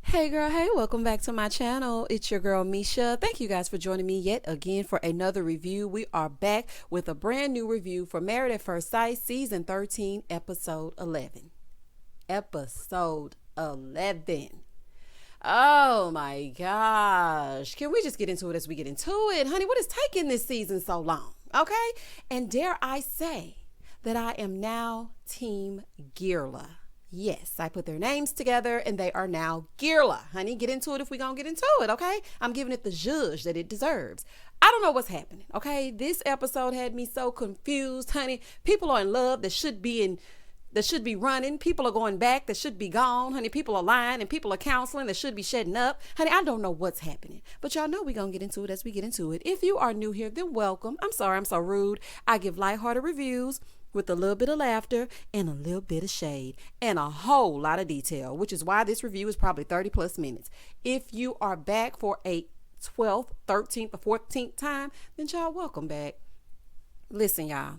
Hey girl, hey, welcome back to my channel. It's your girl Misha. Thank you guys for joining me yet again for another review. We are back with a brand new review for Married at First Sight, Season 13, Episode 11. Episode 11. Oh my gosh. Can we just get into it as we get into it? Honey, what is taking this season so long? Okay? And dare I say that I am now Team Girla. Yes, I put their names together and they are now Girla. Honey, get into it if we're going to get into it, okay? I'm giving it the zhuzh that it deserves. I don't know what's happening, okay? This episode had me so confused, honey. People are in love that should be running. People are going back that should be gone, honey. People are lying and people are counseling that should be shedding up. Honey, I don't know what's happening. But y'all know we're going to get into it as we get into it. If you are new here, then welcome. I'm sorry I'm so rude. I give lighthearted reviews with a little bit of laughter and a little bit of shade and a whole lot of detail, which is why this review is probably 30 plus minutes. If you are back for a 12th, 13th, or 14th time, then y'all welcome back. Listen, y'all.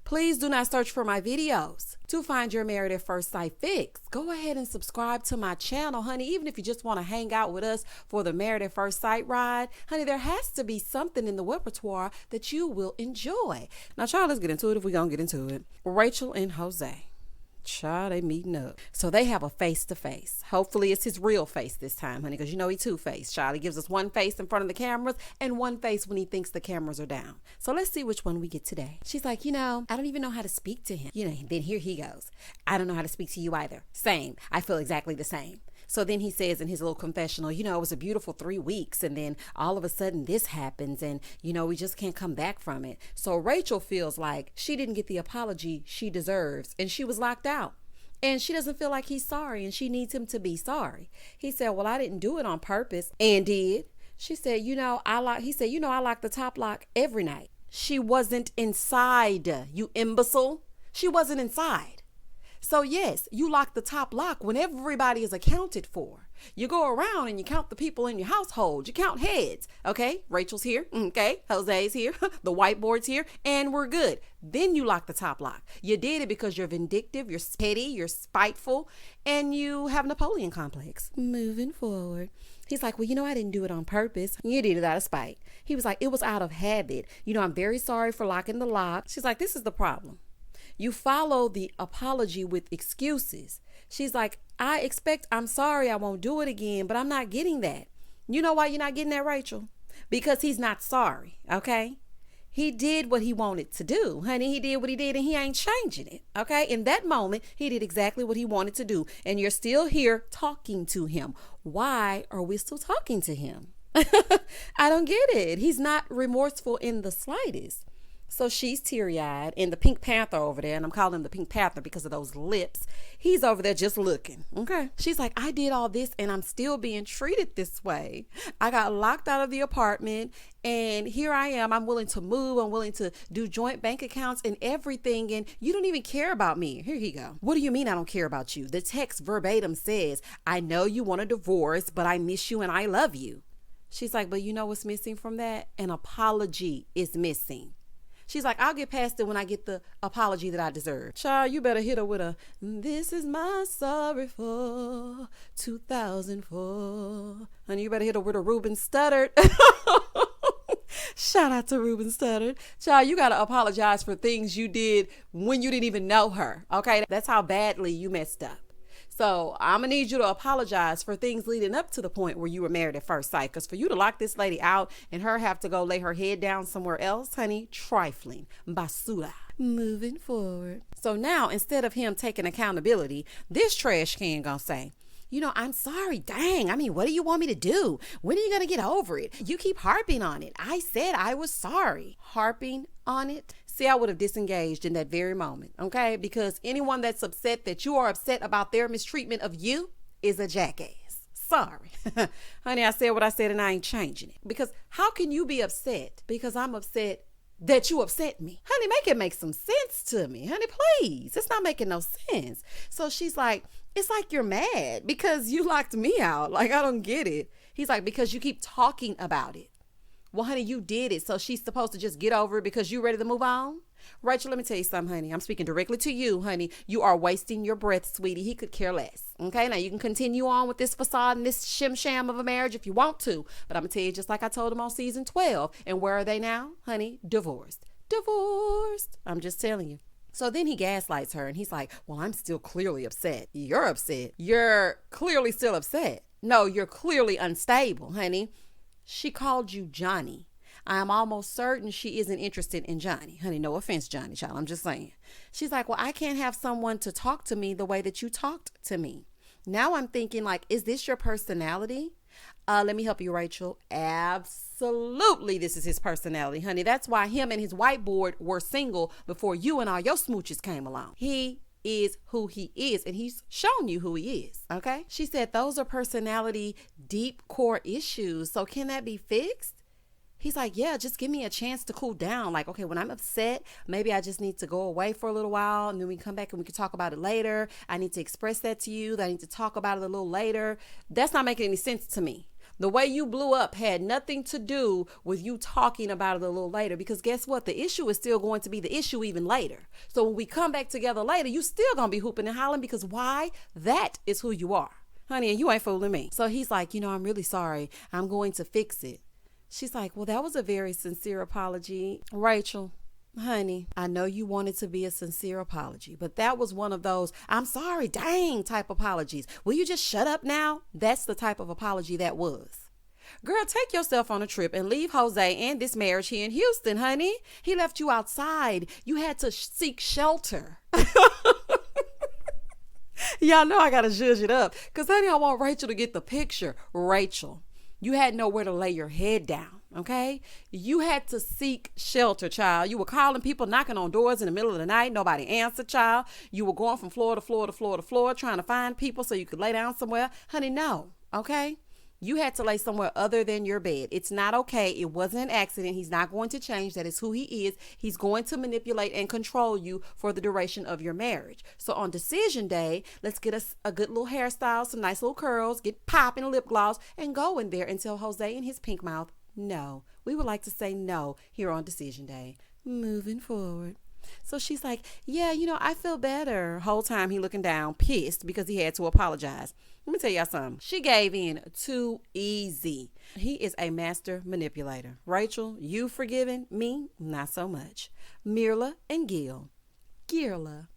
Please do not search for my videos to find your Married at First Sight fix. Go ahead and subscribe to my channel, honey. Even if you just want to hang out with us for the Married at First Sight ride, honey, there has to be something in the repertoire that you will enjoy. Now, child, let's get into it if we're going to get into it. Rachel and Jose. Child, they meeting up. So they have a face-to-face. Hopefully it's his real face this time, honey, because you know he two-faced. Child, he gives us one face in front of the cameras and one face when he thinks the cameras are down. So let's see which one we get today. She's like, I don't even know how to speak to him. Then here he goes. I don't know how to speak to you either. Same. I feel exactly the same. So then he says in his little confessional, it was a beautiful 3 weeks. And then all of a sudden this happens and, we just can't come back from it. So Rachel feels like she didn't get the apology she deserves and she was locked out. And she doesn't feel like he's sorry and she needs him to be sorry. He said, well, I didn't do it on purpose and did. She said, he said, I lock the top lock every night. She wasn't inside, you imbecile. She wasn't inside. So yes, you lock the top lock when everybody is accounted for. You go around and you count the people in your household. You count heads. Okay, Rachel's here. Okay, Jose's here. The whiteboard's here. And we're good. Then you lock the top lock. You did it because you're vindictive, you're petty, you're spiteful, and you have Napoleon complex. Moving forward. He's like, well, I didn't do it on purpose. You did it out of spite. He was like, it was out of habit. I'm very sorry for locking the lock. She's like, this is the problem. You follow the apology with excuses. She's like, I'm sorry, I won't do it again, but I'm not getting that. You know why you're not getting that, Rachel? Because he's not sorry, okay? He did what he wanted to do, honey. He did what he did and he ain't changing it, okay? In that moment, he did exactly what he wanted to do. And you're still here talking to him. Why are we still talking to him? I don't get it. He's not remorseful in the slightest. So she's teary-eyed and the Pink Panther over there, and I'm calling him the Pink Panther because of those lips, he's over there just looking. Okay. She's like, I did all this and I'm still being treated this way. I got locked out of the apartment and here I am. I'm willing to move. I'm willing to do joint bank accounts and everything. And you don't even care about me. Here you go. What do you mean I don't care about you? The text verbatim says, I know you want a divorce, but I miss you and I love you. She's like, but you know what's missing from that? An apology is missing. She's like, I'll get past it when I get the apology that I deserve. Child, you better hit her with a, this is my sorry for 2004. Honey, you better hit her with a Ruben Stuttered. Shout out to Ruben Stuttered. Child, you got to apologize for things you did when you didn't even know her. Okay, that's how badly you messed up. So I'm going to need you to apologize for things leading up to the point where you were married at first sight. Because for you to lock this lady out and her have to go lay her head down somewhere else, honey, trifling. Basura. Moving forward. So now, instead of him taking accountability, this trash can gonna say, I'm sorry. Dang. What do you want me to do? When are you going to get over it? You keep harping on it. I said I was sorry. Harping on it. See, I would have disengaged in that very moment. Okay. Because anyone that's upset that you are upset about their mistreatment of you is a jackass. Sorry. Honey, I said what I said and I ain't changing it. Because how can you be upset because I'm upset that you upset me? Honey, make some sense to me. Honey, please. It's not making no sense. So she's like, it's like you're mad because you locked me out. Like, I don't get it. He's like, because you keep talking about it. Well, honey, you did it. So she's supposed to just get over it because you're ready to move on? Rachel, let me tell you something, honey. I'm speaking directly to you, honey. You are wasting your breath, sweetie. He could care less. Okay, now you can continue on with this facade and this shim-sham of a marriage if you want to. But I'm going to tell you just like I told him on season 12. And where are they now? Honey, divorced. Divorced. I'm just telling you. So then he gaslights her and he's like, well, I'm still clearly upset. You're upset. You're clearly still upset. No, you're clearly unstable, honey. She called you Jonny. I'm almost certain she isn't interested in Jonny. Honey, no offense, Jonny, child. I'm just saying. She's like, well, I can't have someone to talk to me the way that you talked to me. Now I'm thinking, like, is this your personality? Let me help you, Rachel. Absolutely, this is his personality, honey. That's why him and his whiteboard were single before you and all your smooches came along. He is who he is, and he's shown you who he is, okay? She said those are personality deep core issues. So can that be fixed? He's like, yeah, just give me a chance to cool down. Like, okay, when I'm upset, maybe I just need to go away for a little while and then we come back and we can talk about it later. I need to express that to you. I need to talk about it a little later. That's not making any sense to me. The way you blew up had nothing to do with you talking about it a little later, because guess what? The issue is still going to be the issue even later. So when we come back together later, you still going to be hooping and hollering because why? That is who you are, honey, and you ain't fooling me. So he's like, I'm really sorry. I'm going to fix it. She's like, well, that was a very sincere apology. Rachel, honey, I know you wanted to be a sincere apology, but that was one of those I'm sorry, dang type apologies. Will you just shut up now? That's the type of apology that was. Girl, take yourself on a trip and leave Jose and this marriage here in Houston, honey. He left you outside. You had to seek shelter. Y'all know I got to zhuzh it up because, honey, I want Rachel to get the picture. Rachel, you had nowhere to lay your head down, okay? You had to seek shelter, child. You were calling people, knocking on doors in the middle of the night. Nobody answered, child. You were going from floor to floor to floor to floor trying to find people so you could lay down somewhere. Honey, no, okay? You had to lay somewhere other than your bed. It's not okay. It wasn't an accident. He's not going to change. That is who he is. He's going to manipulate and control you for the duration of your marriage. So on decision day, let's get us a good little hairstyle, some nice little curls, get popping a lip gloss, and go in there and tell Jose and his pink mouth, no. We would like to say no here on decision day. Moving forward. So she's like, yeah, I feel better. Whole time he looking down, pissed because he had to apologize. Let me tell y'all something. She gave in too easy. He is a master manipulator. Rachel, you forgiven me? Not so much. Mirla and Girla.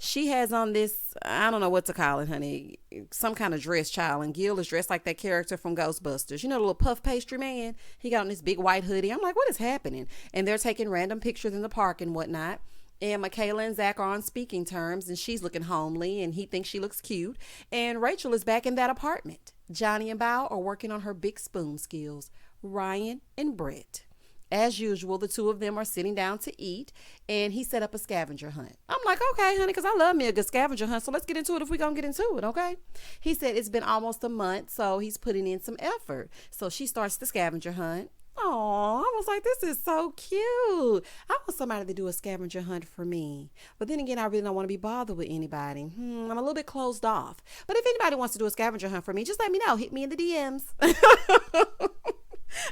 She has on this, I don't know what to call it, honey, some kind of dress, child. And Gil is dressed like that character from Ghostbusters. The little puff pastry man? He got on this big white hoodie. I'm like, what is happening? And they're taking random pictures in the park and whatnot. And Michaela and Zach are on speaking terms, and she's looking homely, and he thinks she looks cute. And Rachel is back in that apartment. Jonny and Bao are working on her big spoon skills. Ryan and Brett. As usual, the two of them are sitting down to eat, and he set up a scavenger hunt. I'm like, okay, honey, because I love me a good scavenger hunt, so let's get into it if we're going to get into it, okay? He said it's been almost a month, so he's putting in some effort. So she starts the scavenger hunt. Oh, I was like, this is so cute. I want somebody to do a scavenger hunt for me. But then again, I really don't want to be bothered with anybody. I'm a little bit closed off. But if anybody wants to do a scavenger hunt for me, just let me know. Hit me in the DMs.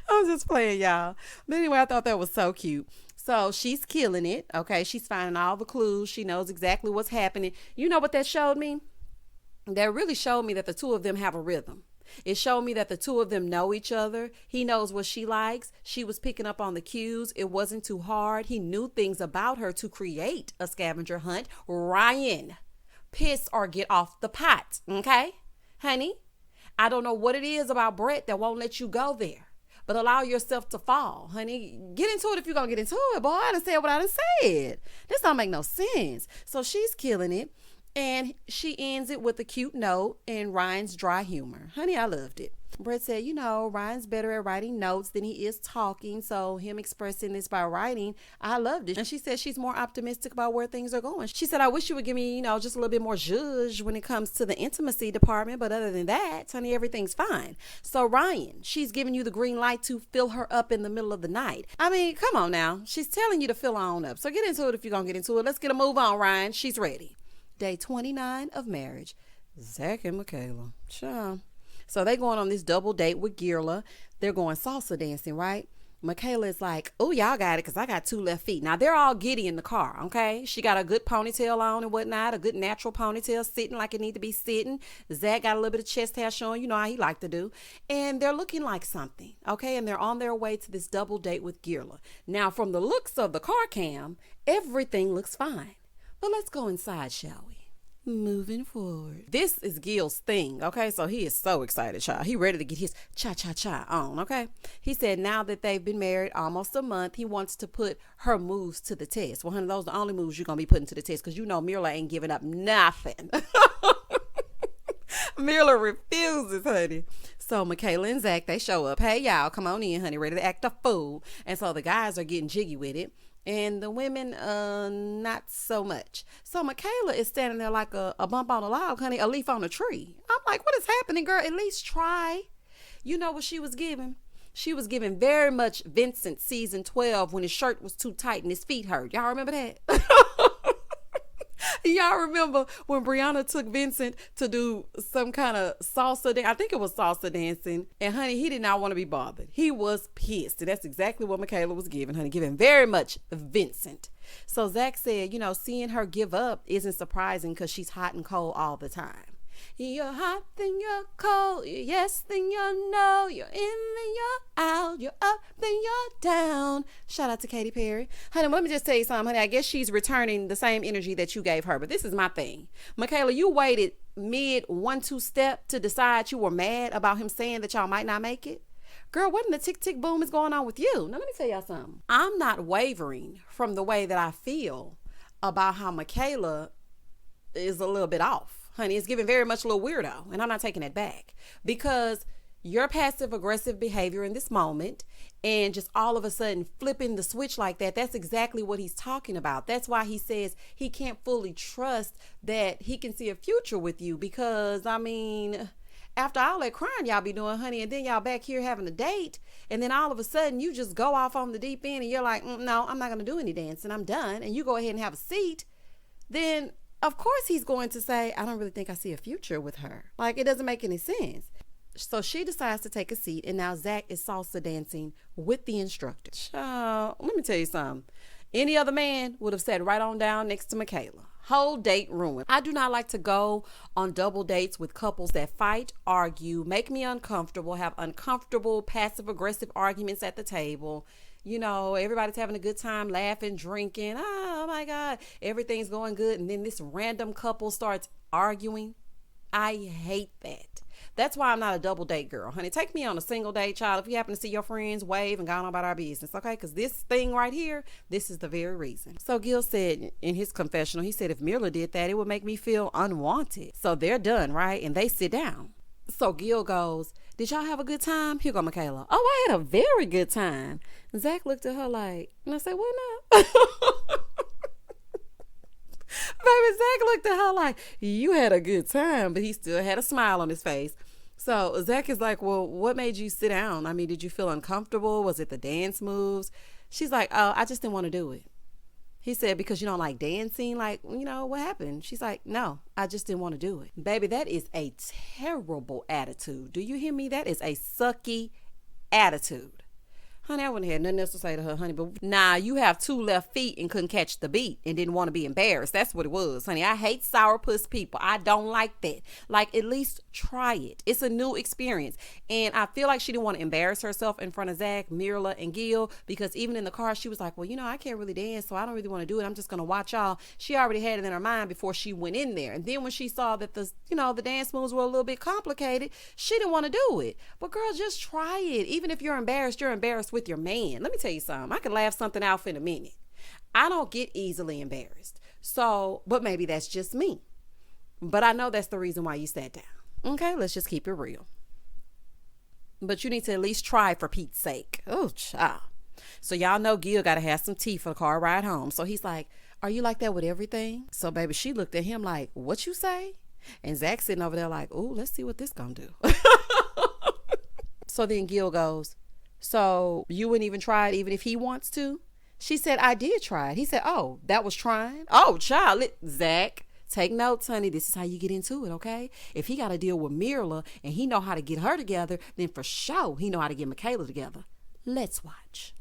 I'm just playing, y'all. But anyway, I thought that was so cute. So she's killing it. Okay, she's finding all the clues. She knows exactly what's happening. You know what that showed me? That really showed me that the two of them have a rhythm. It showed me that the two of them know each other. He knows what she likes. She was picking up on the cues. It wasn't too hard. He knew things about her to create a scavenger hunt. Ryan, piss or get off the pot. Okay, honey? I don't know what it is about Brett that won't let you go there. But allow yourself to fall, honey. Get into it if you're going to get into it, boy. I done said what I done said. This don't make no sense. So she's killing it. And she ends it with a cute note and Ryan's dry humor. Honey, I loved it. Brett said, Ryan's better at writing notes than he is talking. So him expressing this by writing, I loved it. And she said she's more optimistic about where things are going. She said, I wish you would give me, just a little bit more zhuzh when it comes to the intimacy department. But other than that, honey, everything's fine. So Ryan, she's giving you the green light to fill her up in the middle of the night. I mean, come on now. She's telling you to fill her on up. So get into it if you're going to get into it. Let's get a move on, Ryan. She's ready. Day 29 of marriage. Zach and Michaela. Sure. So they going on this double date with Girla. They're going salsa dancing, right? Michaela is like, oh, y'all got it because I got 2 left feet. Now, they're all giddy in the car, okay? She got a good ponytail on and whatnot, a good natural ponytail sitting like it need to be sitting. Zach got a little bit of chest hair showing, you know how he like to do. And they're looking like something, okay? And they're on their way to this double date with Gila. Now, from the looks of the car cam, everything looks fine. But let's go inside, shall we? Moving forward. This is Gil's thing, okay? So he is so excited, child. He ready to get his cha-cha-cha on, okay? He said now that they've been married almost a month, he wants to put her moves to the test. Well, honey, those are the only moves you're going to be putting to the test because you know Mirla ain't giving up nothing. Mirla refuses, honey. So Michaela and Zach, they show up. Hey, y'all, come on in, honey, ready to act a fool. And so the guys are getting jiggy with it. And the women, not so much. So Michaela is standing there like a bump on a log, honey, a leaf on a tree. I'm like, what is happening, girl? At least try. You know what she was giving? She was giving very much Vincent season 12 when his shirt was too tight and his feet hurt. Y'all remember that? Y'all remember when Brianna took Vincent to do some kind of salsa dance? I think it was salsa dancing. And honey, he did not want to be bothered. He was pissed. And that's exactly what Michaela was giving, honey, giving very much Vincent. So Zach said, you know, seeing her give up isn't surprising because she's hot and cold all the time. You're hot, then you're cold. You're yes, then you're no. You're in, then you're out. You're up, then you're down. Shout out to Katy Perry. Honey, let me just tell you something, honey. I guess she's returning the same energy that you gave her. But this is my thing. Michaela, you waited mid 1-2 step to decide you were mad about him saying that y'all might not make it. Girl, what in the tick tick boom is going on with you? Now, let me tell y'all something. I'm not wavering from the way that I feel about how Michaela is a little bit off. Honey, it's giving very much a little weirdo, and I'm not taking it back because your passive aggressive behavior in this moment and just all of a sudden flipping the switch like that, that's exactly what he's talking about. That's why he says he can't fully trust that he can see a future with you because, I mean, after all that crying y'all be doing, honey, and then y'all back here having a date, and then all of a sudden you just go off on the deep end and you're like, no, I'm not going to do any dancing. I'm done. And you go ahead and have a seat. Then of course he's going to say, I don't really think I see a future with her. Like, it doesn't make any sense. So she decides to take a seat, and now Zach is salsa dancing with the instructor. Let me tell you something. Any other man would have sat right on down next to Michaela. Whole date ruined. I do not like to go on double dates with couples that fight, argue, make me uncomfortable, have uncomfortable passive-aggressive arguments at the table. You know, everybody's having a good time, laughing, drinking. Oh my God, everything's going good. And then this random couple starts arguing. I hate that. That's why I'm not a double date girl. Honey, take me on a single date, child. If you happen to see your friends, wave and go on about our business, okay? Because this thing right here, this is the very reason. So Gil said in his confessional, he said, if Mirla did that, it would make me feel unwanted. So they're done, right? And they sit down. So Gil goes, did y'all have a good time? Here go Michaela. Oh, I had a very good time. And Zach looked at her like, and I said, what now? Baby, Zach looked at her like, you had a good time, but he still had a smile on his face. So Zach is like, well, what made you sit down? I mean, did you feel uncomfortable? Was it the dance moves? She's like, oh, I just didn't want to do it. He said, because you don't like dancing? Like, you know, what happened? She's like, no, I just didn't want to do it. Baby, that is a terrible attitude. Do you hear me? That is a sucky attitude. Honey, I wouldn't have nothing else to say to her, honey, but nah, you have 2 left feet and couldn't catch the beat and didn't want to be embarrassed. That's what it was, honey. I hate sourpuss people. I don't like that. Like, at least try it. It's a new experience. And I feel like she didn't want to embarrass herself in front of Zach, Mirla, and Gil, because even in the car, she was like, well, you know, I can't really dance, so I don't really want to do it. I'm just going to watch y'all. She already had it in her mind before she went in there. And then when she saw that the dance moves were a little bit complicated, she didn't want to do it. But girl, just try it. Even if you're embarrassed with your man. Let me tell you something. I can laugh something out in a minute. I don't get easily embarrassed. So, but maybe that's just me. But I know that's the reason why you sat down. Okay, let's just keep it real. But you need to at least try for Pete's sake. Oh, child. So y'all know Gil got to have some tea for the car ride home. So he's like, are you like that with everything? So baby, she looked at him like, what you say? And Zach sitting over there like, oh, let's see what this gonna do. So then Gil goes, so you wouldn't even try it even if he wants to? She said, I did try it. He said, oh, that was trying? Oh, child. Zach, take notes, honey. This is how you get into it, okay? If he got to deal with Mirla and he know how to get her together, then for sure he know how to get Michaela together. Let's watch.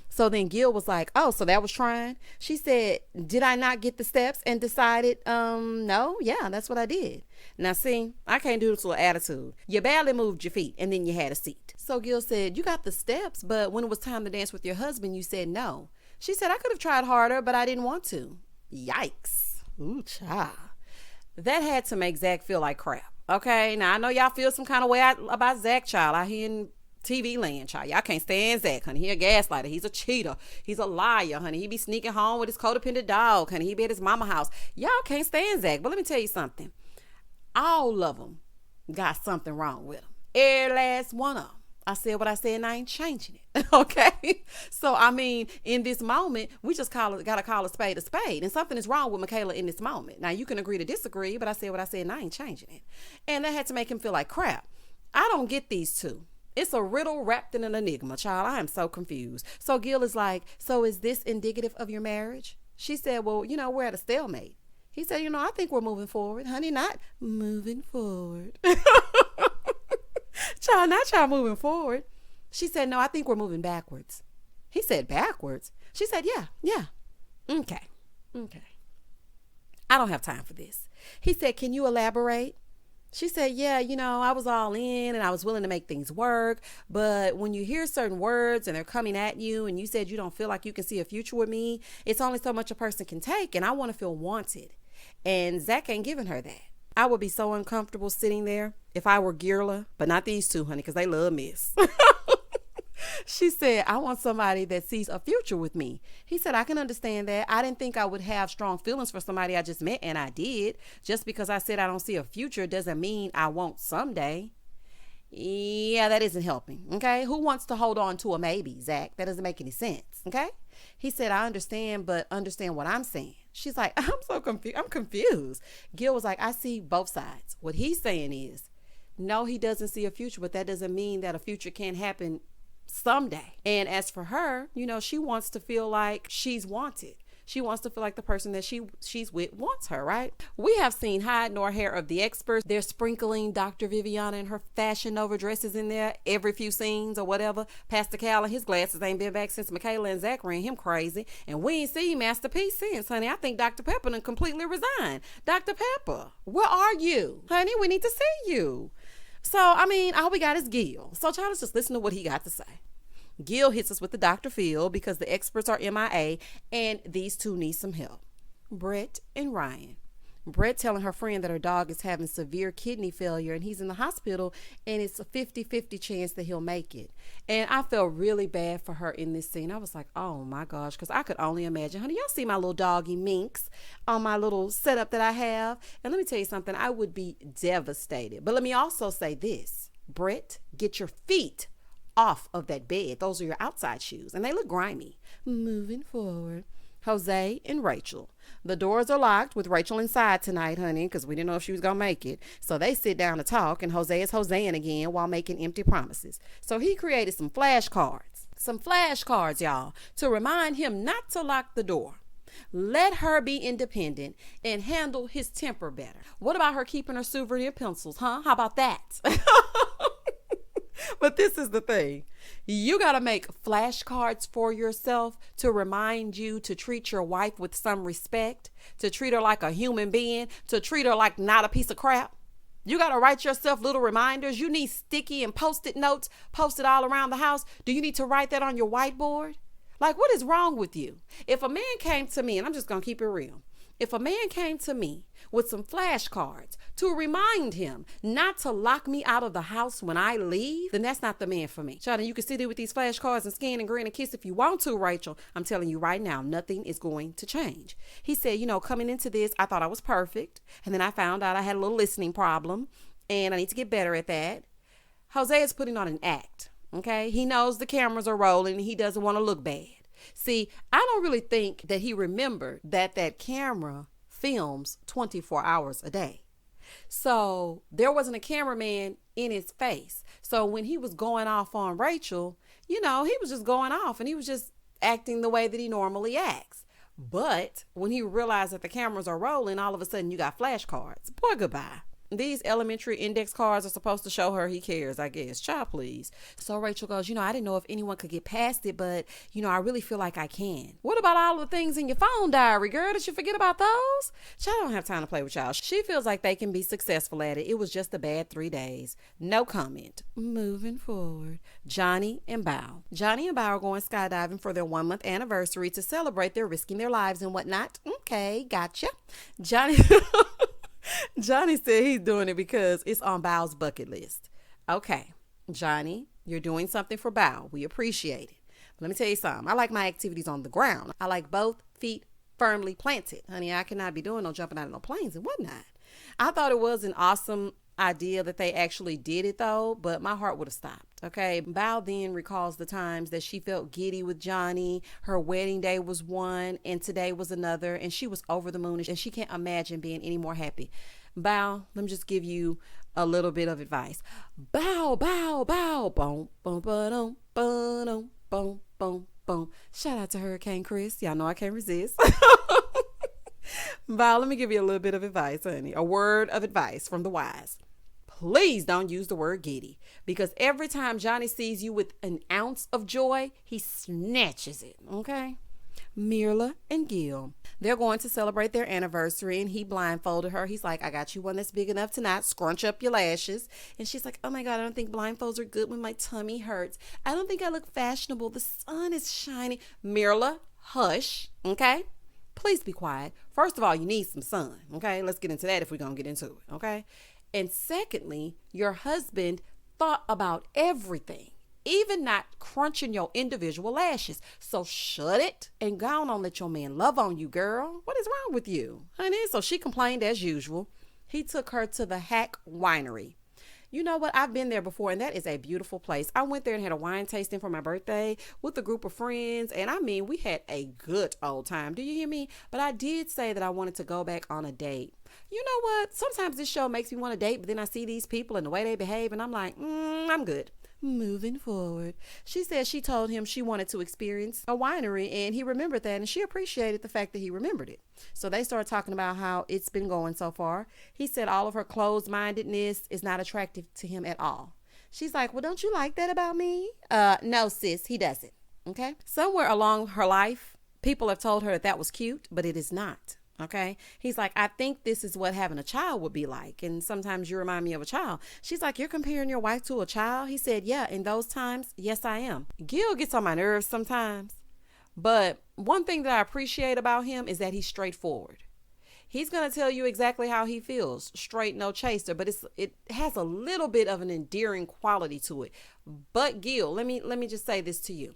So then Gil was like, oh, so that was trying? She said, did I not get the steps and decided, no, yeah, that's what I did. Now, see, I can't do this little attitude. You barely moved your feet and then you had a seat. So Gil said, you got the steps, but when it was time to dance with your husband, you said no. She said, I could have tried harder, but I didn't want to. Yikes. Ooh, child. That had to make Zach feel like crap. Okay, now I know y'all feel some kind of way about Zach, child. I hear in TV land, child. Y'all can't stand Zach, honey. He a gaslighter. He's a cheater. He's a liar, honey. He be sneaking home with his codependent dog, honey. He be at his mama house. Y'all can't stand Zach. But let me tell you something. All of them got something wrong with them. Every last one of them. I said what I said and I ain't changing it. Okay? So, I mean, in this moment, we just got to call a spade a spade. And something is wrong with Michaela in this moment. Now, you can agree to disagree, but I said what I said and I ain't changing it. And that had to make him feel like crap. I don't get these two. It's a riddle wrapped in an enigma, child. I am so confused. So Gil is like, so is this indicative of your marriage? She said, well, we're at a stalemate. He said, I think we're moving forward. Honey, not moving forward. Child, not y'all moving forward. She said, no, I think we're moving backwards. He said, backwards? She said, yeah. Okay. I don't have time for this. He said, can you elaborate? She said, yeah, I was all in and I was willing to make things work. But when you hear certain words and they're coming at you and you said you don't feel like you can see a future with me, it's only so much a person can take. And I want to feel wanted. And Zach ain't giving her that. I would be so uncomfortable sitting there if I were Girla, but not these two, honey, because they love mess. She said, I want somebody that sees a future with me. He said, I can understand that. I didn't think I would have strong feelings for somebody I just met, and I did. Just because I said I don't see a future doesn't mean I won't someday. Yeah, that isn't helping, okay? Who wants to hold on to a maybe, Zach? That doesn't make any sense, okay? He said, I understand, but understand what I'm saying. She's like, I'm so confused. I'm confused. Gil was like, I see both sides. What he's saying is, no, he doesn't see a future, but that doesn't mean that a future can't happen someday. And as for her, she wants to feel like she's wanted. She wants to feel like the person that she's with wants her, right? We have seen hide nor hair of the experts. They're sprinkling Dr. Viviana and her Fashion Nova dresses in there every few scenes or whatever. Pastor Cal and his glasses ain't been back since Michaela and Zach ran him crazy. And we ain't seen Master P since, honey. I think Dr. Pepper done completely resigned. Dr. Pepper, where are you? Honey, we need to see you. So, all we got is Gil. So, child, let's just listen to what he got to say. Gil hits us with the Dr. Phil because the experts are MIA and these two need some help. Brett and Ryan. Brett telling her friend that her dog is having severe kidney failure and he's in the hospital and it's a 50-50 chance that he'll make it. And I felt really bad for her in this scene. I was like, oh my gosh, because I could only imagine. Honey, y'all see my little doggy Minx on my little setup that I have? And let me tell you something, I would be devastated. But let me also say this. Brett, get your feet off of that bed. Those are your outside shoes and they look grimy. Moving forward. Jose and Rachel. The doors are locked with Rachel inside tonight, honey, because we didn't know if she was going to make it. So they sit down to talk and Jose is Joseing again while making empty promises. So he created some flashcards. Some flashcards, y'all, to remind him not to lock the door. Let her be independent and handle his temper better. What about her keeping her souvenir pencils, huh? How about that? But this is the thing. You got to make flashcards for yourself to remind you to treat your wife with some respect, to treat her like a human being, to treat her like not a piece of crap. You got to write yourself little reminders. You need sticky and post-it notes posted all around the house. Do you need to write that on your whiteboard? Like, what is wrong with you? If a man came to me, and I'm just going to keep it real. If a man came to me with some flashcards to remind him not to lock me out of the house when I leave, then that's not the man for me. Shawty, you can sit there with these flashcards and scan and grin and kiss if you want to, Rachel. I'm telling you right now, nothing is going to change. He said, coming into this, I thought I was perfect. And then I found out I had a little listening problem and I need to get better at that. Jose is putting on an act. Okay. He knows the cameras are rolling and he doesn't want to look bad. See, I don't really think that he remembered that camera films 24 hours a day. So there wasn't a cameraman in his face. So when he was going off on Rachel, he was just going off and he was just acting the way that he normally acts. But when he realized that the cameras are rolling, all of a sudden you got flashcards. Boy, goodbye. These elementary index cards are supposed to show her he cares, I guess. Child, please. So Rachel goes, I didn't know if anyone could get past it, but, I really feel like I can. What about all the things in your phone diary, girl? Did you forget about those? Child, I don't have time to play with y'all. She feels like they can be successful at it. It was just a bad 3 days. No comment. Moving forward. Jonny and Bao. Jonny and Bao are going skydiving for their 1-month anniversary to celebrate their risking their lives and whatnot. Okay, gotcha. Jonny said he's doing it because it's on Bao's bucket list. Okay, Jonny, you're doing something for Bao. We appreciate it. But let me tell you something. I like my activities on the ground. I like both feet firmly planted. Honey, I cannot be doing no jumping out of no planes and whatnot. I thought it was an awesome idea that they actually did it though, but my heart would have stopped. Okay, Bao then recalls the times that she felt giddy with Jonny. Her wedding day was one and today was another, and she was over the moon and she can't imagine being any more happy. Bao, let me just give you a little bit of advice. Bao, boom, boom, boom, boom, boom, boom, boom. Shout out to Hurricane Chris. Y'all know I can't resist. Bao, let me give you a little bit of advice, honey. A word of advice from the wise. Please don't use the word giddy, because every time Jonny sees you with an ounce of joy, he snatches it, okay? Michaela and Gil, they're going to celebrate their anniversary, and he blindfolded her. He's like, I got you one that's big enough to not scrunch up your lashes. And she's like, oh my God, I don't think blindfolds are good when my tummy hurts. I don't think I look fashionable. The sun is shining. Michaela, hush, okay? Please be quiet. First of all, you need some sun, okay? Let's get into that if we're going to get into it, okay? And secondly, your husband thought about everything, even not crunching your individual lashes. So shut it and go on and let your man love on you, girl. What is wrong with you, honey? So she complained as usual. He took her to the Hack Winery. You know what? I've been there before, and that is a beautiful place. I went there and had a wine tasting for my birthday with a group of friends, and I mean, we had a good old time. Do you hear me? But I did say that I wanted to go back on a date. You know what? Sometimes this show makes me want to date, but then I see these people and the way they behave, and I'm like, I'm good. Moving forward. She said she told him she wanted to experience a winery, and he remembered that, and she appreciated the fact that he remembered it. So they started talking about how it's been going so far. He said all of her closed-mindedness is not attractive to him at all. She's like, well, don't you like that about me? No, sis, he doesn't. Okay? Somewhere along her life, people have told her that was cute, but it is not. Okay. He's like, I think this is what having a child would be like. And sometimes you remind me of a child. She's like, you're comparing your wife to a child? He said, yeah, in those times, yes, I am. Gil gets on my nerves sometimes. But one thing that I appreciate about him is that he's straightforward. He's going to tell you exactly how he feels. Straight, no chaser. But it has a little bit of an endearing quality to it. But Gil, let me just say this to you.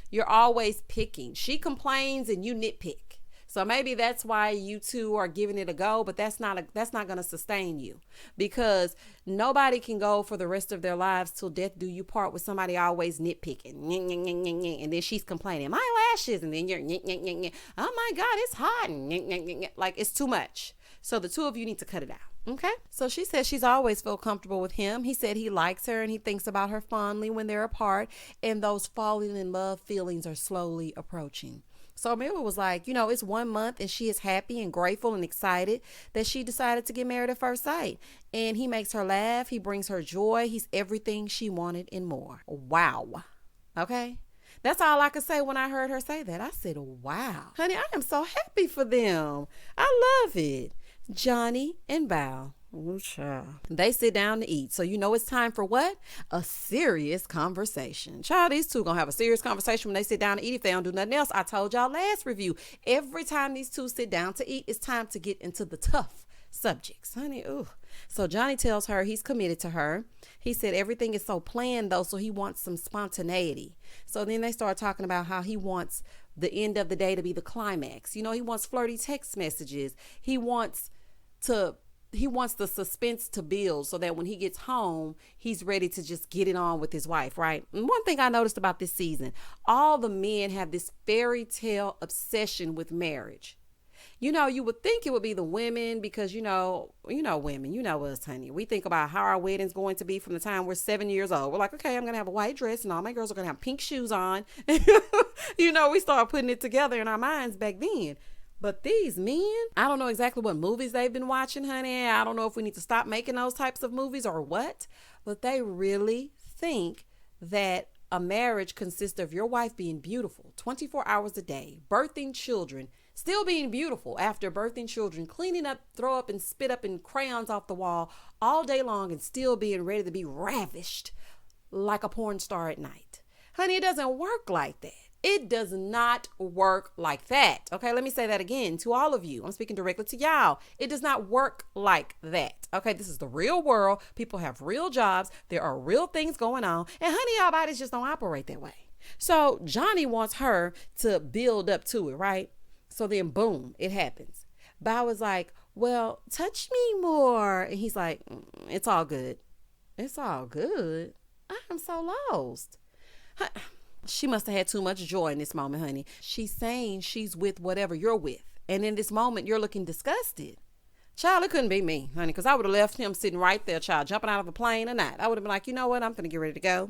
You're always picking. She complains and you nitpick. So maybe that's why you two are giving it a go, but that's not going to sustain you, because nobody can go for the rest of their lives till death do you part with somebody always nitpicking. And then she's complaining, my lashes, and then you're, oh my God, it's hot. Like, it's too much. So the two of you need to cut it out. Okay. So she says she's always felt comfortable with him. He said he likes her and he thinks about her fondly when they're apart, and those falling in love feelings are slowly approaching. So Mila was like, it's 1 month and she is happy and grateful and excited that she decided to get married at first sight. And he makes her laugh. He brings her joy. He's everything she wanted and more. Wow. Okay. That's all I could say when I heard her say that. I said, wow. Honey, I am so happy for them. I love it. Jonny and Bao. Ooh, child. They sit down to eat. So it's time for what? A serious conversation. Child, these two gonna have a serious conversation when they sit down to eat if they don't do nothing else. I told y'all last review, every time these two sit down to eat, it's time to get into the tough subjects. Honey, ooh. So Jonny tells her he's committed to her. He said everything is so planned though, so he wants some spontaneity. So then they start talking about how he wants the end of the day to be the climax. He wants flirty text messages. He wants the suspense to build so that when he gets home, he's ready to just get it on with his wife, right? And one thing I noticed about this season, all the men have this fairy tale obsession with marriage. You would think it would be the women because, women, us, honey. We think about how our wedding's going to be from the time we're 7 years old. We're like, okay, I'm going to have a white dress and all my girls are going to have pink shoes on. We start putting it together in our minds back then. But these men, I don't know exactly what movies they've been watching, honey. I don't know if we need to stop making those types of movies or what, but they really think that a marriage consists of your wife being beautiful 24 hours a day, birthing children, still being beautiful after birthing children, cleaning up, throw up and spit up and crayons off the wall all day long, and still being ready to be ravished like a porn star at night. Honey, it doesn't work like that. It does not work like that. Okay, let me say that again to all of you. I'm speaking directly to y'all. It does not work like that. Okay, this is the real world. People have real jobs. There are real things going on. And honey, y'all bodies just don't operate that way. So Jonny wants her to build up to it, right? So then boom, it happens. Bao is like, well, touch me more. And he's like, it's all good. It's all good. I am so lost. She must have had too much joy in this moment, honey. She's saying she's with whatever you're with. And in this moment, you're looking disgusted. Child, it couldn't be me, honey, because I would have left him sitting right there, child, jumping out of a plane or not. I would have been like, you know what? I'm going to get ready to go.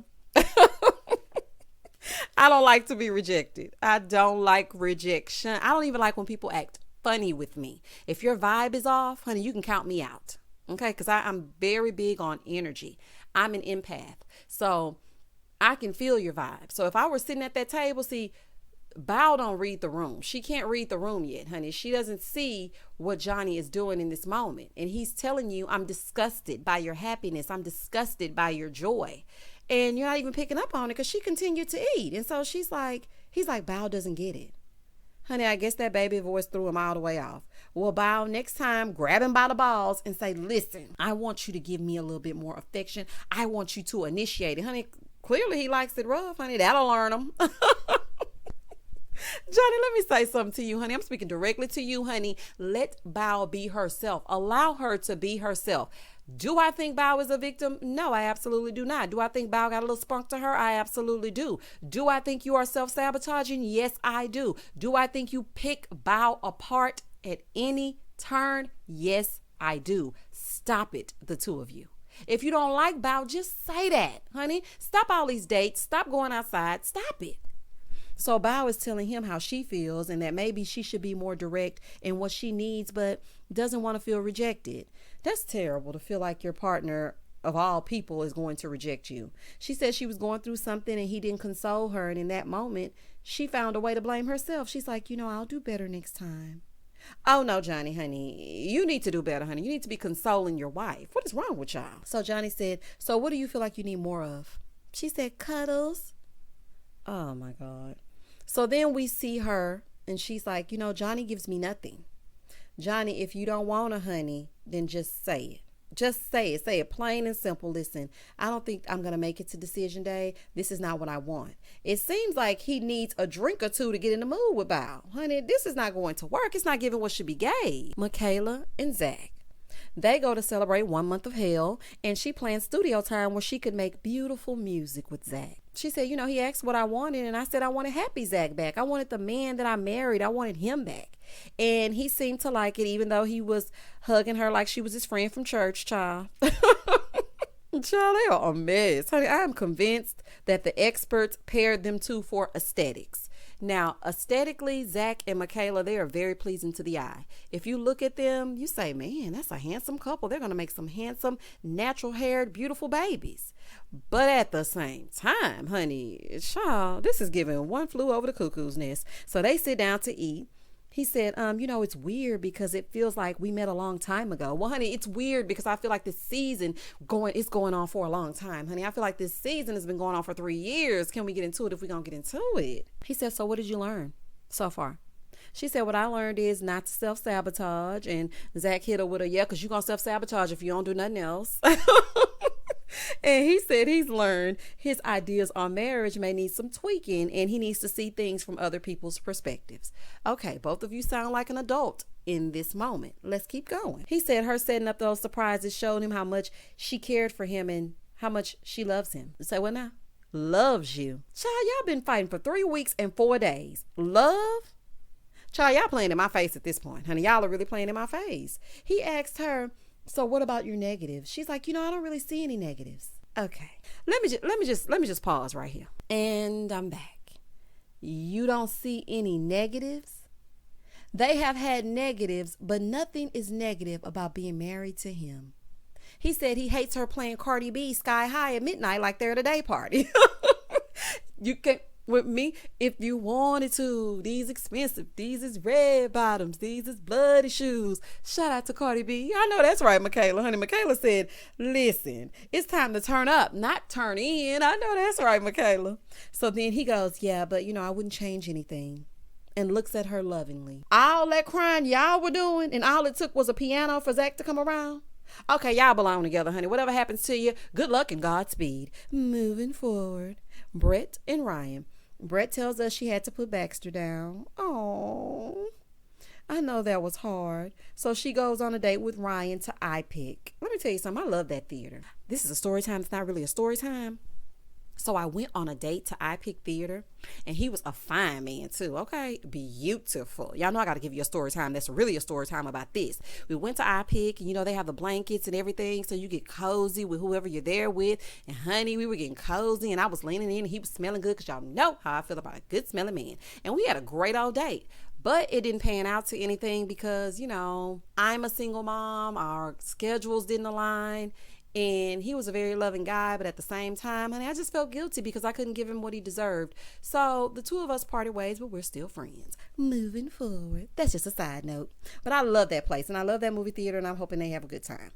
I don't like to be rejected. I don't like rejection. I don't even like when people act funny with me. If your vibe is off, honey, you can count me out. Okay? Because I'm very big on energy. I'm an empath. So I can feel your vibe. So if I were sitting at that table, see, Bao don't read the room. She can't read the room yet, honey. She doesn't see what Jonny is doing in this moment. And he's telling you, I'm disgusted by your happiness. I'm disgusted by your joy. And you're not even picking up on it because she continued to eat. And so he's like, Bao doesn't get it. Honey, I guess that baby voice threw him all the way off. Well, Bao, next time, grab him by the balls and say, listen, I want you to give me a little bit more affection. I want you to initiate it. Honey, clearly he likes it rough, honey. That'll learn him. Jonny, let me say something to you, honey. I'm speaking directly to you, honey. Let Bao be herself. Allow her to be herself. Do I think Bao is a victim? No, I absolutely do not. Do I think Bao got a little spunk to her? I absolutely do. Do I think you are self-sabotaging? Yes, I do. Do I think you pick Bao apart at any turn? Yes, I do. Stop it, the two of you. If you don't like Bao, just say that, honey. Stop all these dates. Stop going outside. Stop it. So Bao is telling him how she feels and that maybe she should be more direct in what she needs, but doesn't want to feel rejected. That's terrible to feel like your partner of all people is going to reject you. She said she was going through something and he didn't console her. And in that moment, she found a way to blame herself. She's like, I'll do better next time. Oh, no, Jonny, honey, you need to do better, honey. You need to be consoling your wife. What is wrong with y'all? So Jonny said, so what do you feel like you need more of? She said, cuddles. Oh, my God. So then we see her and she's like, Jonny gives me nothing. Jonny, if you don't want a honey, then just say it. Just say it. Say it plain and simple. Listen, I don't think I'm going to make it to decision day. This is not what I want. It seems like he needs a drink or two to get in the mood with Bao. Honey, this is not going to work. It's not giving what should be gave. Michaela and Zach. They go to celebrate 1 month of hell, and she plans studio time where she could make beautiful music with Zach. She said, he asked what I wanted, and I said I wanted happy Zach back. I wanted the man that I married. I wanted him back. And he seemed to like it, even though he was hugging her like she was his friend from church, child. Child, they are a mess. Honey, I am convinced that the experts paired them two for aesthetics. Now, aesthetically, Zach and Michaela, they are very pleasing to the eye. If you look at them, you say, man, that's a handsome couple. They're going to make some handsome, natural-haired, beautiful babies. But at the same time, honey, child, this is giving one flew over the cuckoo's nest. So they sit down to eat. He said, it's weird because it feels like we met a long time ago. Well, honey, it's weird because I feel like this season is going on for a long time, honey. I feel like this season has been going on for 3 years. Can we get into it if we're going to get into it? He said, so what did you learn so far? She said, what I learned is not to self-sabotage. And Zach hit her with a, because you're going to self-sabotage if you don't do nothing else. And he said he's learned his ideas on marriage may need some tweaking and he needs to see things from other people's perspectives. Okay, both of you sound like an adult in this moment. Let's keep going. He said her setting up those surprises showed him how much she cared for him and how much she loves him. Say what now? Loves you. Child, y'all been fighting for 3 weeks and 4 days. Love? Child, y'all playing in my face at this point. Honey, y'all are really playing in my face. He asked her, so what about your negatives? She's like, I don't really see any negatives. Okay. Let me just pause right here. And I'm back. You don't see any negatives? They have had negatives, but nothing is negative about being married to him. He said he hates her playing Cardi B Sky High at midnight like they're at a day party. You can with me if you wanted to. These expensive. These is red bottoms. These is bloody shoes. Shout out to Cardi B. I know that's right, Michaela. Honey, Michaela said, listen, it's time to turn up, not turn in. I know that's right, Michaela. So then he goes, yeah, but I wouldn't change anything. And looks at her lovingly. All that crying y'all were doing, and all it took was a piano for Zach to come around. Okay, y'all belong together, honey. Whatever happens to you, good luck and Godspeed. Moving forward. Brett and Ryan. Brett tells us she had to put Baxter down. Oh, I know that was hard. So she goes on a date with Ryan to iPick. Let me tell you something. I love that theater. This is a story time. It's not really a story time. So I went on a date to iPick Theater, and he was a fine man too. Okay, beautiful. Y'all know I got to give you a story time. That's really a story time about this. We went to iPick, and they have the blankets and everything, so you get cozy with whoever you're there with. And honey, we were getting cozy, and I was leaning in, and he was smelling good, because y'all know how I feel about a good smelling man. And we had a great old date. But it didn't pan out to anything because, I'm a single mom. Our schedules didn't align. And he was a very loving guy, but at the same time, honey, I just felt guilty because I couldn't give him what he deserved. So the two of us parted ways, but we're still friends. Moving forward. That's just a side note. But I love that place, and I love that movie theater, and I'm hoping they have a good time.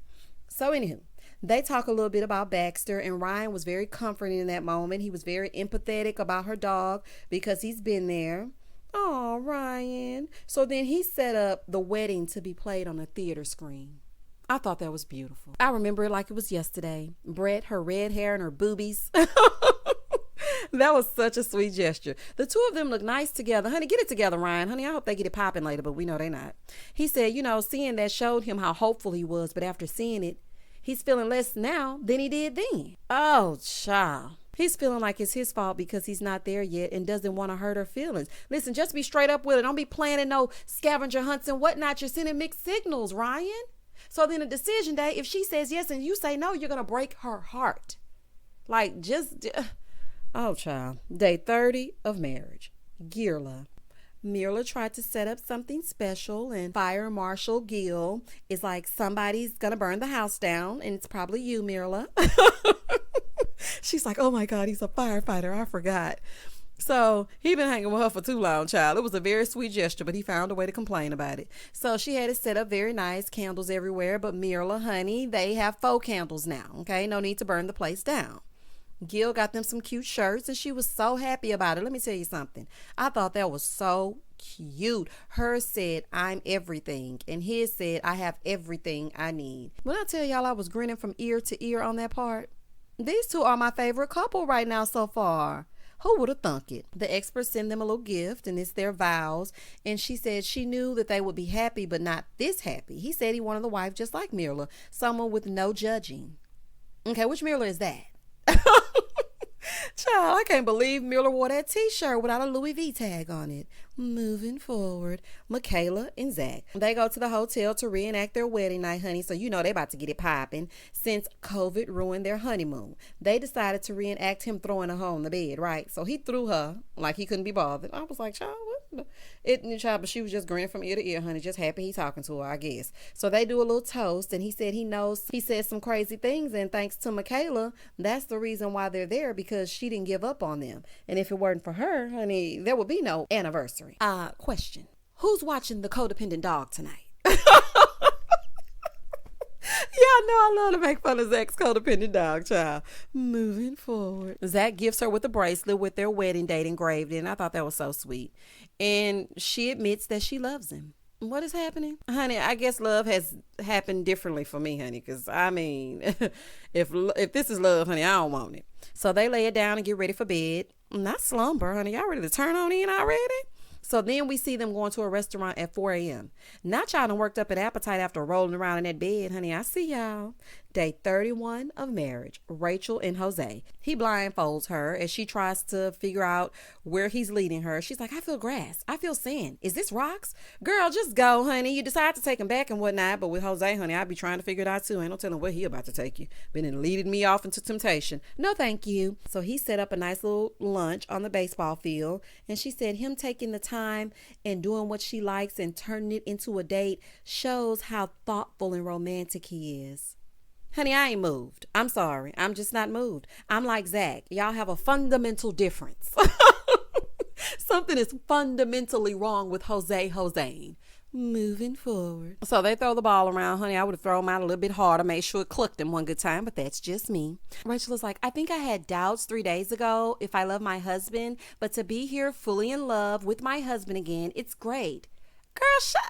So anywho, they talk a little bit about Baxter, and Ryan was very comforting in that moment. He was very empathetic about her dog because he's been there. Oh, Ryan. So then he set up the wedding to be played on a theater screen. I thought that was beautiful. I remember it like it was yesterday. Brett, her red hair and her boobies. That was such a sweet gesture. The two of them look nice together. Honey, get it together, Ryan. Honey, I hope they get it popping later, but we know they not. He said, seeing that showed him how hopeful he was, but after seeing it, he's feeling less now than he did then. Oh, child. He's feeling like it's his fault because he's not there yet and doesn't want to hurt her feelings. Listen, just be straight up with it. Don't be planning no scavenger hunts and whatnot. You're sending mixed signals, Ryan. So then a decision day, if she says yes and you say no, you're going to break her heart. Oh, child. Day 30 of marriage. Girla. Mirla tried to set up something special, and Fire Marshal Gil is like, somebody's going to burn the house down, and it's probably you, Mirla. She's like, oh my God, he's a firefighter. I forgot. So he been hanging with her for too long, child. It was a very sweet gesture, but he found a way to complain about it. So she had it set up very nice, candles everywhere. But Mirla, honey, they have faux candles now. Okay, no need to burn the place down. Gil got them some cute shirts, and she was so happy about it. Let me tell you something. I thought that was so cute. Hers said, I'm everything. And his said, I have everything I need. When I tell y'all I was grinning from ear to ear on that part, these two are my favorite couple right now so far. Who would have thunk it? The experts send them a little gift, and it's their vows. And she said she knew that they would be happy, but not this happy. He said he wanted the wife just like Mirla, someone with no judging. Okay, which Mirla is that? Child, I can't believe Miller wore that t-shirt without a Louis V tag on it. Moving forward, Michaela and Zach. They go to the hotel to reenact their wedding night, honey, so they about to get it popping since COVID ruined their honeymoon. They decided to reenact him throwing her on the bed, right? So he threw her like he couldn't be bothered. I was like, child, what? Child, but she was just grinning from ear to ear, honey, just happy he talking to her, I guess. So they do a little toast, and he said he said some crazy things, and thanks to Michaela, that's the reason why they're there, because she didn't give up on them. And if it weren't for her, honey, there would be no anniversary. Question. Who's watching The Codependent Dog tonight? Y'all know I love to make fun of Zach's codependent dog, child. Moving forward. Zach gifts her with a bracelet with their wedding date engraved in. I thought that was so sweet. And she admits that she loves him. What is happening? Honey, I guess love has happened differently for me, honey, because, if this is love, honey, I don't want it. So they lay it down and get ready for bed. Not slumber, honey. Y'all ready to turn on in already? So then we see them going to a restaurant at 4 a.m. Not y'all done worked up an appetite after rolling around in that bed, honey. I see y'all. Day 31 of marriage, Rachel and Jose. He blindfolds her as she tries to figure out where he's leading her. She's like, I feel grass. I feel sand. Is this rocks? Girl, just go, honey. You decide to take him back and whatnot. But with Jose, honey, I'd be trying to figure it out too. Ain't no telling where he about to take you. Been in leading me off into temptation. No, thank you. So he set up a nice little lunch on the baseball field. And she said him taking the time and doing what she likes and turning it into a date shows how thoughtful and romantic he is. Honey, I ain't moved. I'm sorry. I'm just not moved. I'm like Zach. Y'all have a fundamental difference. Something is fundamentally wrong with Jose. Moving forward. So they throw the ball around, honey. I would have thrown him out a little bit harder, made sure it clucked him one good time, but that's just me. Rachel is like, I think I had doubts 3 days ago if I love my husband, but to be here fully in love with my husband again, it's great. Girl, shut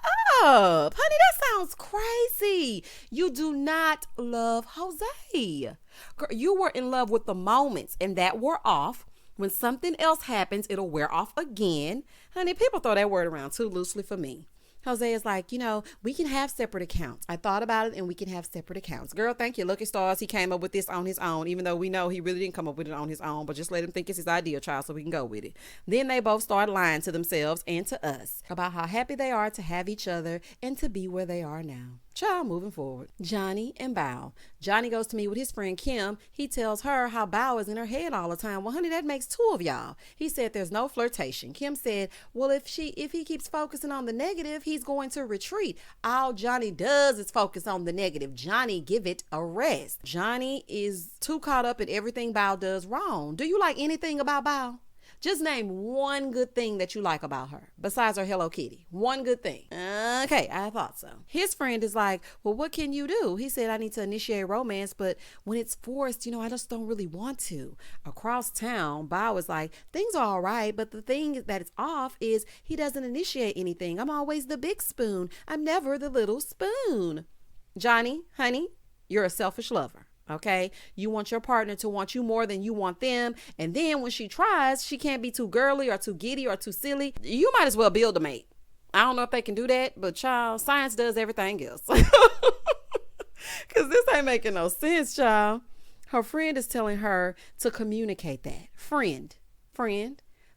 up. Honey, that sounds crazy. You do not love Jose. Girl, you were in love with the moments and that wore off. When something else happens, it'll wear off again. Honey, people throw that word around too loosely for me. Jose is like, we can have separate accounts. I thought about it and we can have separate accounts. Girl, thank you. Lucky stars. He came up with this on his own, even though we know he really didn't come up with it on his own, but just let him think it's his idea, child, so we can go with it. Then they both start lying to themselves and to us about how happy they are to have each other and to be where they are now. Child, moving forward. Jonny and Bao. Jonny goes to meet with his friend Kim. He tells her how Bao is in her head all the time. Well, honey, that makes two of y'all. He said there's no flirtation. Kim said, well, if he keeps focusing on the negative, he's going to retreat. All Jonny does is focus on the negative. Jonny, give it a rest. Jonny is too caught up in everything Bao does wrong. Do you like anything about Bao? Just name one good thing that you like about her besides her Hello Kitty. One good thing. Okay, I thought so. His friend is like, well, what can you do? He said, I need to initiate romance, but when it's forced, I just don't really want to. Across town, Bao is like, things are all right, but the thing that is off is he doesn't initiate anything. I'm always the big spoon. I'm never the little spoon. Jonny, honey, you're a selfish lover. Okay, you want your partner to want you more than you want them. And then when she tries, she can't be too girly or too giddy or too silly. You might as well build a mate. I don't know if they can do that, but child, science does everything else. Because this ain't making no sense, child. Her friend is telling her to communicate that. Friend,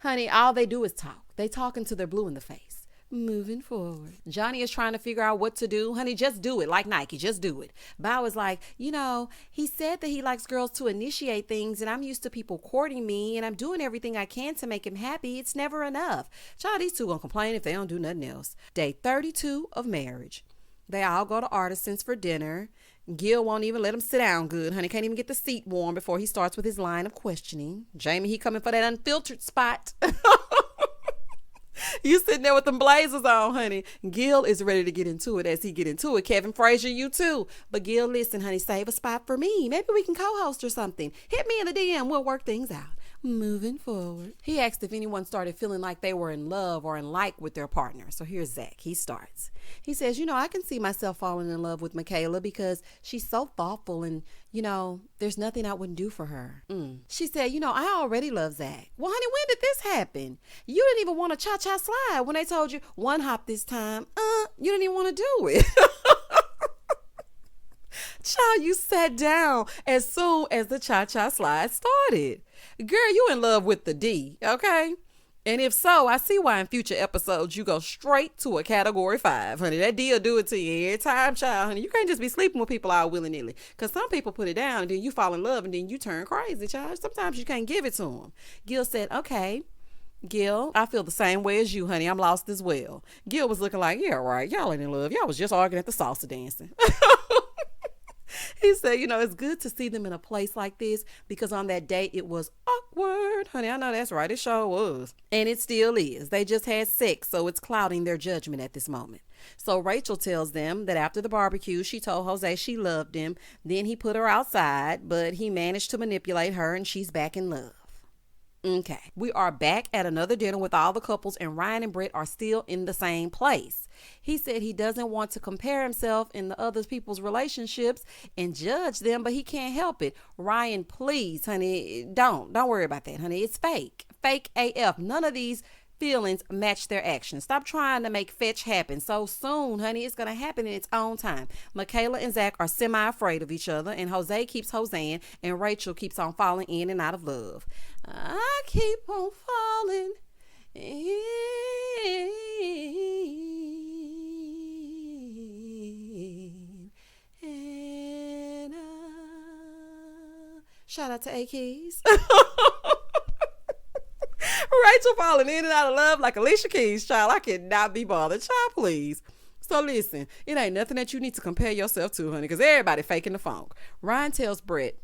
honey, all they do is talk. They talk until they're blue in the face. Moving forward. Jonny is trying to figure out what to do. Honey, just do it. Like Nike, just do it. Bao is like, he said that he likes girls to initiate things, and I'm used to people courting me, and I'm doing everything I can to make him happy. It's never enough. Child, these two gonna complain if they don't do nothing else. Day 32 of marriage. They all go to Artisans for dinner. Gil won't even let him sit down good, honey. Can't even get the seat warm before he starts with his line of questioning. Jamie, he coming for that unfiltered spot. You sitting there with them blazers on, honey. Gil is ready to get into it as he get into it. Kevin Frazier, you too. But Gil, listen, honey, save a spot for me. Maybe we can co-host or something. Hit me in the DM. We'll work things out. Moving forward. He asked if anyone started feeling like they were in love or in like with their partner. So here's Zach. He starts. He says, I can see myself falling in love with Michaela because she's so thoughtful and, there's nothing I wouldn't do for her. She said, I already love Zach. Well, honey, when did this happen? You didn't even want to cha-cha slide when they told you one hop this time. You didn't even want to do it. Child, you sat down as soon as the cha-cha slide started. Girl, you in love with the D, okay? And if so, I see why in future episodes you go straight to a category 5, honey. That D will do it to you every time, child, honey. You can't just be sleeping with people all willy-nilly. Because some people put it down and then you fall in love and then you turn crazy, child. Sometimes you can't give it to them. Gil said, okay. Gil, I feel the same way as you, honey. I'm lost as well. Gil was looking like, yeah, right. Y'all ain't in love. Y'all was just arguing at the salsa dancing. He said, it's good to see them in a place like this because on that date it was awkward. Honey, I know that's right. It sure was. And it still is. They just had sex, so it's clouding their judgment at this moment. So Rachel tells them that after the barbecue, she told Jose she loved him. Then he put her outside, but he managed to manipulate her and she's back in love. Okay, we are back at another dinner with all the couples and Ryan and Britt are still in the same place. He said he doesn't want to compare himself in the other people's relationships and judge them, but he can't help it. Ryan, please, honey, don't worry about that, honey. It's fake AF. None of these feelings match their actions. Stop trying to make fetch happen so soon, honey. It's going to happen in its own time. Michaela and Zach are semi-afraid of each other, and Jose keeps Hoseing, and Rachel keeps on falling in and out of love. I keep on falling in. And shout out to A Keys. Rachel falling in and out of love like Alicia Keys, child. I cannot be bothered, child, please. So listen, it ain't nothing that you need to compare yourself to, honey, because everybody faking the funk. Ryan tells Brett,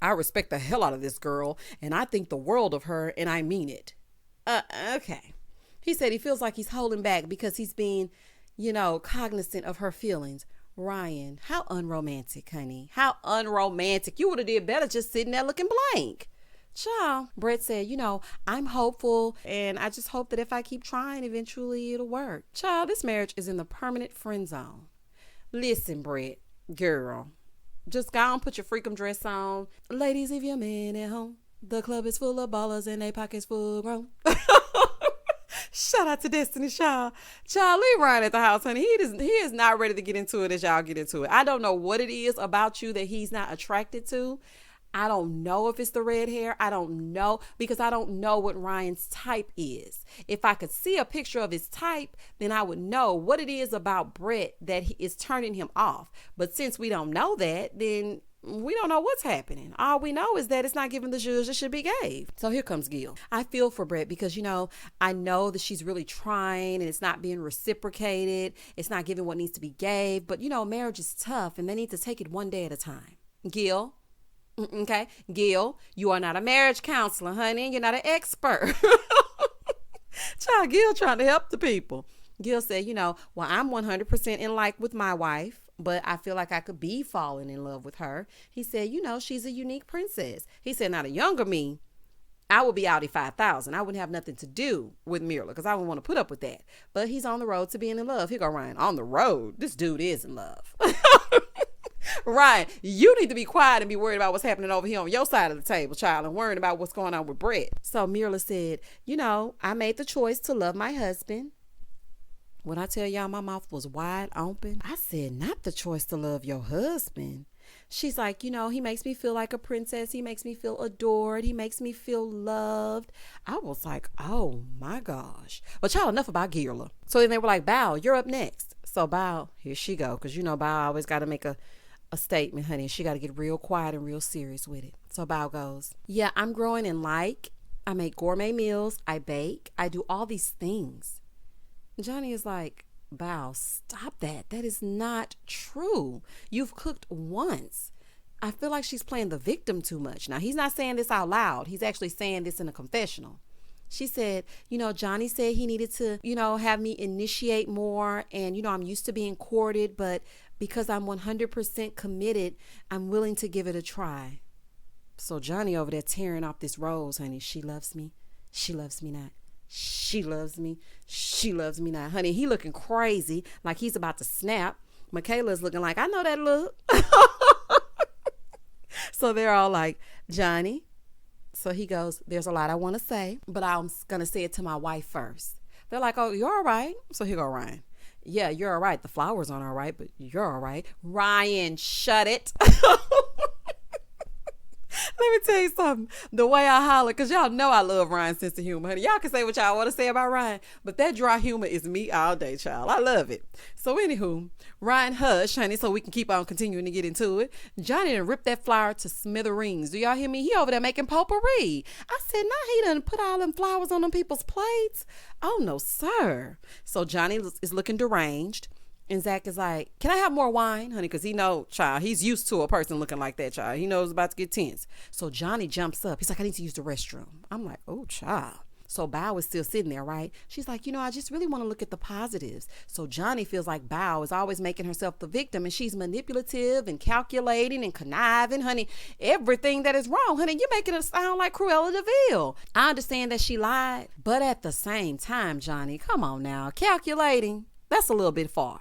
I respect the hell out of this girl, and I think the world of her, and I mean it. Okay. He said he feels like he's holding back because he's being, cognizant of her feelings. Ryan, how unromantic, honey. How unromantic. You would have did better just sitting there looking blank. Child, Brett said, I'm hopeful, and I just hope that if I keep trying, eventually it'll work. Child, this marriage is in the permanent friend zone. Listen, Brett, girl, just go and put your freakum dress on. Ladies, if your man at home, the club is full of ballers and they pockets full grown. Shout out to Destiny, child. Child, leave Ryan at the house, honey. He is not ready to get into it as y'all get into it. I don't know what it is about you that he's not attracted to. I don't know if it's the red hair. I don't know, because I don't know what Ryan's type is. If I could see a picture of his type, then I would know what it is about Brett that is turning him off. But since we don't know that, then we don't know what's happening. All we know is that it's not giving the zhuzh it should be gave. So here comes Gil. I feel for Brett because, I know that she's really trying and it's not being reciprocated. It's not giving what needs to be gave. But, marriage is tough and they need to take it one day at a time. Gil. Okay, Gil, you are not a marriage counselor, honey. You're not an expert. Child, Gil trying to help the people. Gil said, I'm 100% in like with my wife, but I feel like I could be falling in love with her. He said, she's a unique princess. He said, now the younger me, I would be Audi 5000. I wouldn't have nothing to do with Mirla because I wouldn't want to put up with that. But he's on the road to being in love. Here go Ryan. On the road. This dude is in love. Ryan, you need to be quiet and be worried about what's happening over here on your side of the table, child, and worrying about what's going on with Brett. So Mirla said, I made the choice to love my husband. When I tell y'all my mouth was wide open, I said, not the choice to love your husband. She's like, he makes me feel like a princess. He makes me feel adored. He makes me feel loved. I was like, oh my gosh. But y'all, enough about Gila. So then they were like, Bao, you're up next. So Bao, here she go. Because Bao always got to make a statement, honey. She got to get real quiet and real serious with it. So Bao goes, yeah, I'm growing in I make gourmet meals. I bake. I do all these things. Jonny is like, Bao, stop that. That is not true. You've cooked once. I feel like she's playing the victim too much. Now, he's not saying this out loud. He's actually saying this in a confessional. She said, Jonny said he needed to, have me initiate more. And, I'm used to being courted, but because I'm 100% committed, I'm willing to give it a try. So Jonny over there tearing off this rose, honey. She loves me. She loves me not. She loves me. She loves me not. Honey, he looking crazy, like he's about to snap. Michaela's looking like, I know that look. So they're all like, Jonny. So he goes, there's a lot I want to say, but I'm going to say it to my wife first. They're like, oh, you're all right. So here go Ryan. Yeah, you're all right. The flowers aren't all right, but you're all right. Ryan, shut it. Let me tell you something. The way I holler, because y'all know I love Ryan's sense of humor, honey. Y'all can say what y'all want to say about Ryan, but that dry humor is me all day, child. I love it. So anywho, Ryan hush, honey, so we can keep on continuing to get into it. Jonny done ripped that flower to smithereens. Do y'all hear me? He over there making potpourri. I said, nah, he done put all them flowers on them people's plates. Oh, no, sir. So Jonny is looking deranged. And Zach is like, can I have more wine, honey? Because he know, child, he's used to a person looking like that, child. He knows it's about to get tense. So Jonny jumps up. He's like, I need to use the restroom. I'm like, oh, child. So Bao is still sitting there, right? She's like, I just really want to look at the positives. So Jonny feels like Bao is always making herself the victim, and she's manipulative and calculating and conniving, honey. Everything that is wrong, honey, you're making it sound like Cruella de Vil. I understand that she lied, but at the same time, Jonny, come on now. Calculating, that's a little bit far.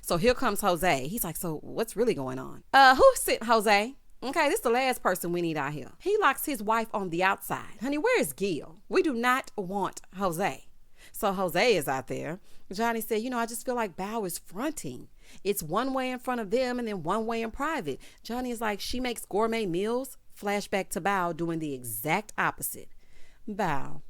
So here comes Jose. He's like, so what's really going on? Who sent Jose? Okay, this is the last person we need out here. He locks his wife on the outside. Honey, where is Gil? We do not want Jose. So Jose is out there. Jonny said, I just feel like Bao is fronting. It's one way in front of them and then one way in private. Jonny is like, she makes gourmet meals. Flashback to Bao doing the exact opposite. Bao,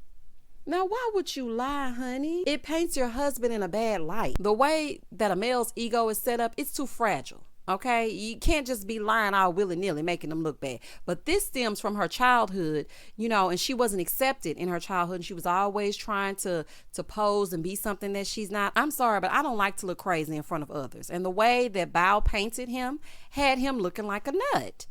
now why would you lie, honey? It paints your husband in a bad light. The way that a male's ego is set up, it's too fragile. Okay, you can't just be lying all willy-nilly, making them look bad. But this stems from her childhood, and she wasn't accepted in her childhood. And she was always trying to pose and be something that she's not. I'm sorry, but I don't like to look crazy in front of others. And the way that Bao painted him had him looking like a nut.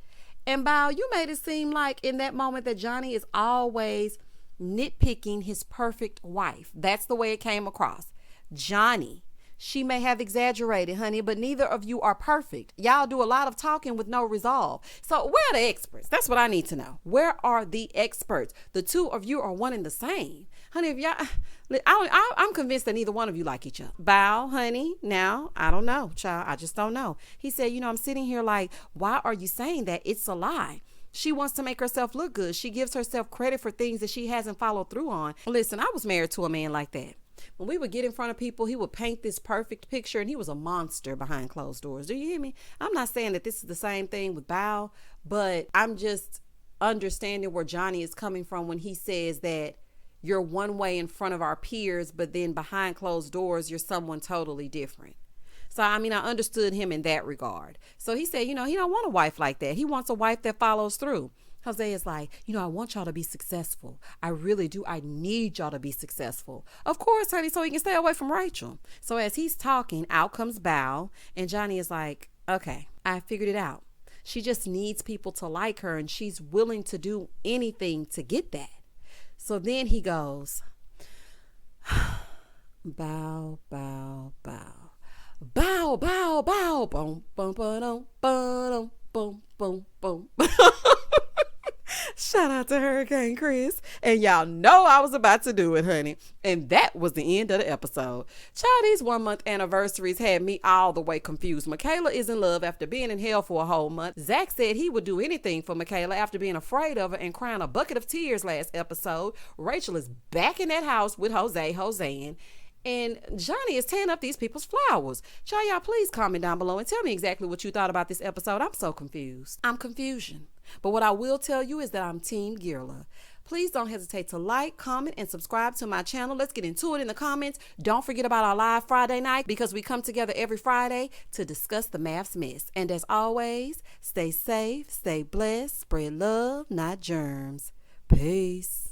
And Bao, you made it seem like in that moment that Jonny is always nitpicking his perfect wife. That's the way it came across. Jonny, she may have exaggerated, honey, but neither of you are perfect. Y'all do a lot of talking with no resolve. So where are the experts? That's what I need to know. Where are the experts? The two of you are one and the same. Honey, if y'all, I'm convinced that neither one of you like each other. Bao, honey, now, I don't know, child. I just don't know. He said, I'm sitting here like, why are you saying that? It's a lie. She wants to make herself look good. She gives herself credit for things that she hasn't followed through on. Listen, I was married to a man like that. When we would get in front of people, he would paint this perfect picture and he was a monster behind closed doors. Do you hear me? I'm not saying that this is the same thing with Bao, but I'm just understanding where Jonny is coming from when he says that you're one way in front of our peers, but then behind closed doors, you're someone totally different. So, I understood him in that regard. So he said, he don't want a wife like that. He wants a wife that follows through. Jose is like, I want y'all to be successful. I really do. I need y'all to be successful. Of course, honey, so he can stay away from Rachel. So as he's talking, out comes Bao, and Jonny is like, okay, I figured it out. She just needs people to like her, and she's willing to do anything to get that. So then he goes, Bao, Bao, Bao. Bow, bow, bow, boom, boom, boom, boom, boom, boom, boom. Shout out to Hurricane Chris. And y'all know I was about to do it, honey. And that was the end of the episode. Child, these 1 month anniversaries had me all the way confused. Michaela is in love after being in hell for a whole month. Zach said he would do anything for Michaela after being afraid of her and crying a bucket of tears last episode. Rachel is back in that house with Hosean. And Jonny is tearing up these people's flowers. Child, y'all please comment down below and tell me exactly what you thought about this episode. I'm so confused. I'm confusion. But what I will tell you is that I'm Team Girla. Please don't hesitate to like, comment, and subscribe to my channel. Let's get into it in the comments. Don't forget about our live Friday night because we come together every Friday to discuss the math's mess. And as always, stay safe, stay blessed, spread love, not germs. Peace.